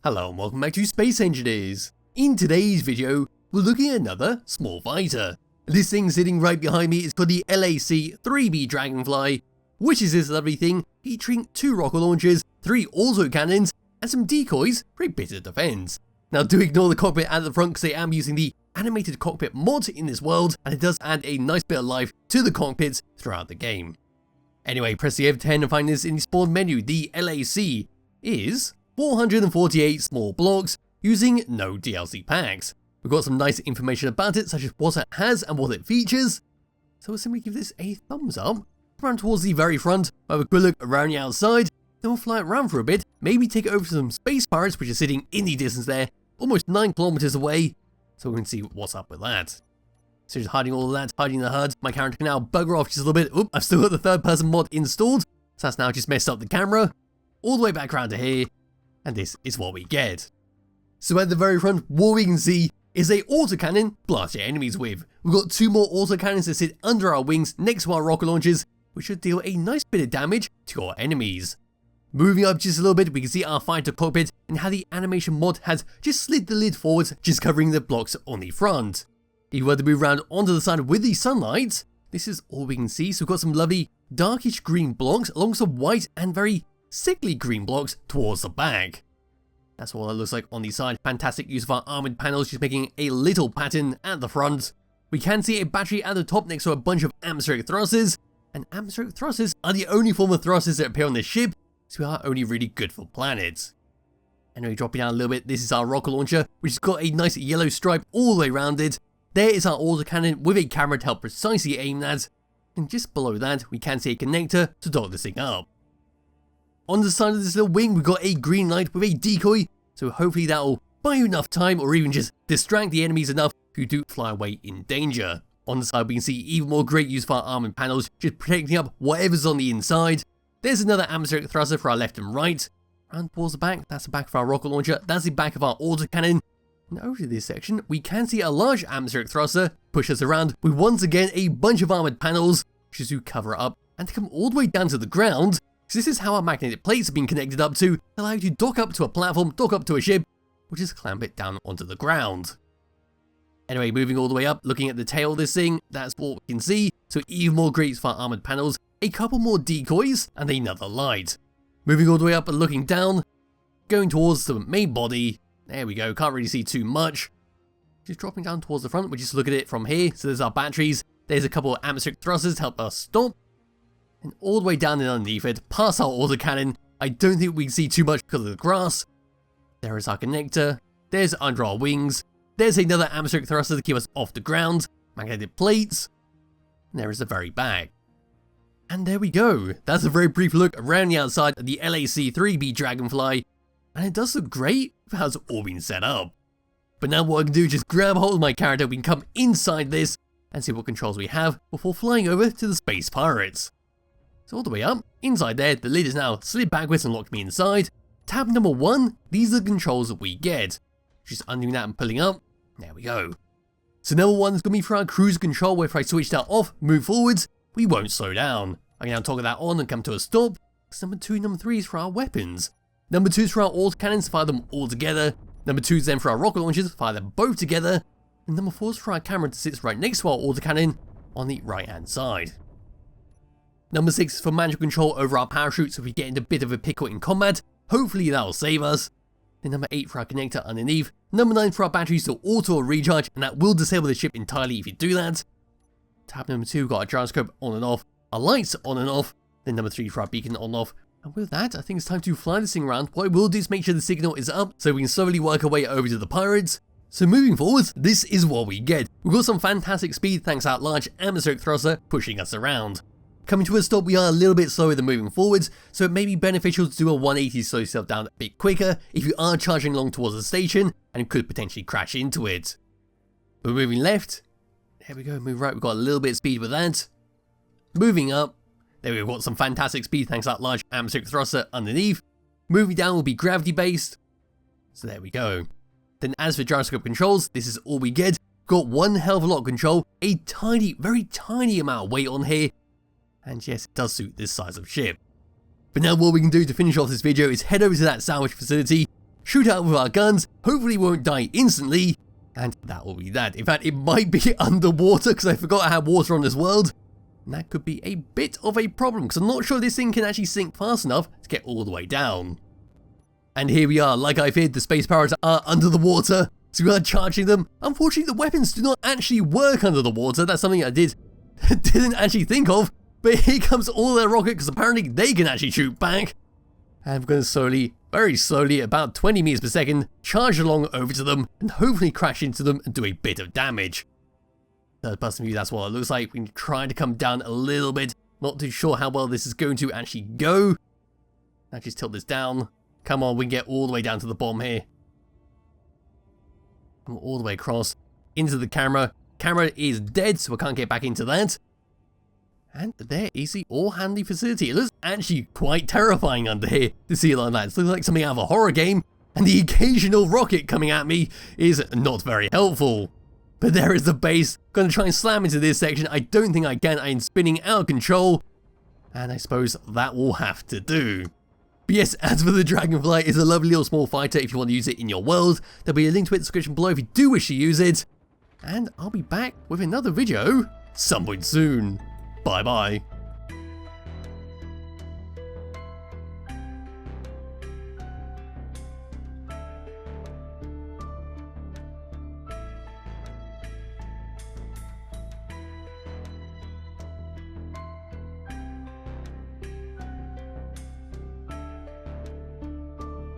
Hello and welcome back to Space Engineers. In today's video, we're looking at another small fighter. This thing sitting right behind me is called the LAC-3B Dragonfly, which is this lovely thing featuring 2 rocket launchers, 3 autocannons, and some decoys for a bit of defense. Now do ignore the cockpit at the front because I am using the animated cockpit mod in this world, and it does add a nice bit of life to the cockpits throughout the game. Anyway, press the F10 and find this in the spawn menu. The LAC is 448 small blocks using no DLC packs. We've got some nice information about it, such as what it has and what it features. So we'll simply give this a thumbs up, run towards the very front, have a good look around the outside, then we'll fly around for a bit, maybe take it over to some space pirates which are sitting in the distance there, almost 9 kilometers away, so we can see what's up with that. So just hiding all of that, hiding the HUD, my character can now bugger off just a little bit. Oop, I've still got the third person mod installed, so that's now just messed up the camera, all the way back around to here, and this is what we get. So at the very front, what we can see is a autocannon blast your enemies with. We've got 2 more autocannons that sit under our wings next to our rocket launchers, which should deal a nice bit of damage to our enemies. Moving up just a little bit, we can see our fighter cockpit and how the animation mod has just slid the lid forwards, just covering the blocks on the front. If you were to move around onto the side with the sunlight, this is all we can see. So we've got some lovely darkish green blocks along some white and very sickly green blocks towards the back. That's what it looks like on the side. Fantastic use of our armoured panels, just making a little pattern at the front. We can see a battery at the top next to a bunch of atmospheric thrusters, and atmospheric thrusters are the only form of thrusters that appear on this ship, so we are only really good for planets. Anyway, dropping down a little bit, this is our rocket launcher, which has got a nice yellow stripe all the way around it. There is our autocannon with a camera to help precisely aim that, and just below that we can see a connector to dock this thing up. On the side of this little wing, we've got a green light with a decoy, so hopefully that'll buy you enough time or even just distract the enemies enough who do fly away in danger. On the side, we can see even more great use for our armoured panels, just protecting up whatever's on the inside. There's another atmospheric thruster for our left and right. Round towards the back, that's the back of our rocket launcher, that's the back of our autocannon. And over to this section, we can see a large atmospheric thruster push us around with once again a bunch of armoured panels, just to cover up and to come all the way down to the ground. So this is how our magnetic plates have been connected up to allow you to dock up to a platform, dock up to a ship, or just clamp it down onto the ground. Anyway, moving all the way up, looking at the tail of this thing, that's what we can see. So even more great for our armoured panels, a couple more decoys, and another light. Moving all the way up and looking down, going towards the main body. There we go, can't really see too much. Just dropping down towards the front, we just look at it from here. So there's our batteries, there's a couple of atmospheric thrusters to help us stop. And all the way down and underneath it, past our autocannon, I don't think we can see too much because of the grass. There is our connector, there's under our wings, there's another atmospheric thruster to keep us off the ground, magnetic plates, and there is the very back. And there we go, that's a very brief look around the outside of the LAC-3B Dragonfly, and it does look great for how it's all been set up. But now what I can do is just grab hold of my character, we can come inside this and see what controls we have before flying over to the space pirates. So all the way up, inside there, the lid is now slid backwards and locked me inside. Tab number 1, these are the controls that we get. Just undoing that and pulling up, there we go. So number 1 is going to be for our cruise control, where if I switch that off, move forwards, we won't slow down. I can now toggle that on and come to a stop. Number 2 and number 3 is for our weapons. Number 2 is for our autocannons, fire them all together. Number 2 is then for our rocket launchers, fire them both together. And number 4 is for our camera that sits right next to our autocannon on the right hand side. Number 6 is for manual control over our parachute, so if we get into a bit of a pickle in combat, hopefully that'll save us. Then number 8 for our connector underneath. Number 9 for our batteries to auto recharge, and that will disable the ship entirely if you do that. Tab number 2, got our gyroscope on and off, our lights on and off. Then number 3 for our beacon on and off. And with that, I think it's time to fly this thing around. What I will do is make sure the signal is up, so we can slowly work our way over to the pirates. So moving forward, this is what we get. We've got some fantastic speed thanks to that large atmospheric thruster pushing us around. Coming to a stop, we are a little bit slower than moving forwards, so it may be beneficial to do a 180 to slow yourself down a bit quicker if you are charging along towards the station and could potentially crash into it. We're moving left, there we go, move right, we've got a little bit of speed with that. Moving up, there we've got some fantastic speed thanks to that large atmospheric thruster underneath. Moving down will be gravity based, so there we go. Then as for gyroscope controls, this is all we get. Got one hell of a lot of control, a tiny, very tiny amount of weight on here. And yes, it does suit this size of ship. But now what we can do to finish off this video is head over to that sandwich facility, shoot out with our guns, hopefully won't die instantly, and that will be that. In fact, it might be underwater because I forgot I had water on this world. And that could be a bit of a problem because I'm not sure this thing can actually sink fast enough to get all the way down. And here we are, like I feared, the space pirates are under the water, so we are charging them. Unfortunately, the weapons do not actually work under the water. That's something I didn't actually think of, but here comes all their rocket because apparently they can actually shoot back. And we're going to slowly, very slowly, about 20 meters per second, charge along over to them and hopefully crash into them and do a bit of damage. Third person view, that's what it looks like. We can try to come down a little bit. Not too sure how well this is going to actually go. Now just tilt this down. Come on, we can get all the way down to the bottom here. Come all the way across into the camera. Camera is dead, so I can't get back into that. And there is the all-handy facility. It looks actually quite terrifying under here to see it like that. It looks like something out of a horror game, and the occasional rocket coming at me is not very helpful. But there is the base. Gonna try and slam into this section. I don't think I can. I'm spinning out of control, and I suppose that will have to do. But yes, as for the Dragonfly, it's a lovely little small fighter if you want to use it in your world. There'll be a link to it in the description below if you do wish to use it. And I'll be back with another video some point soon. Bye bye.